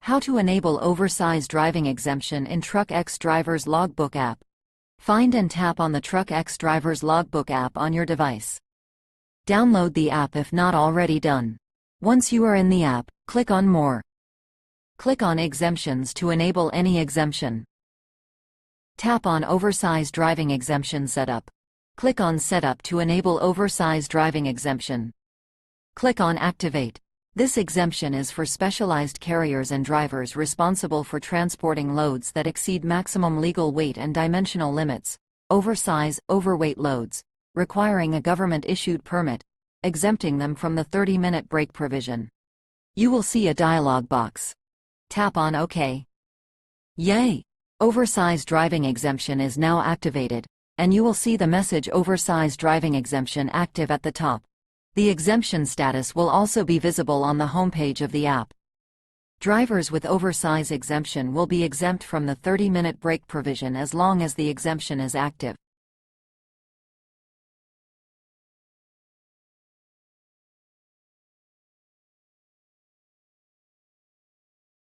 How to enable Oversize driving exemption in TruckX Driver's Logbook app. Find and tap on the TruckX Driver's Logbook app on your device. Download the app if not already done. Once you are in the app, click on More. Click on Exemptions to enable any exemption. Tap on Oversize driving exemption setup. Click on Setup to enable Oversize driving exemption. Click on Activate. This exemption is for specialized carriers and drivers responsible for transporting loads that exceed maximum legal weight and dimensional limits, oversize, overweight loads, requiring a government-issued permit, exempting them from the 30-minute break provision. You will see a dialog box. Tap on OK. Yay! Oversize driving exemption is now activated, and you will see the message Oversize driving exemption active at the top. The exemption status will also be visible on the homepage of the app. Drivers with oversize exemption will be exempt from the 30-minute break provision as long as the exemption is active.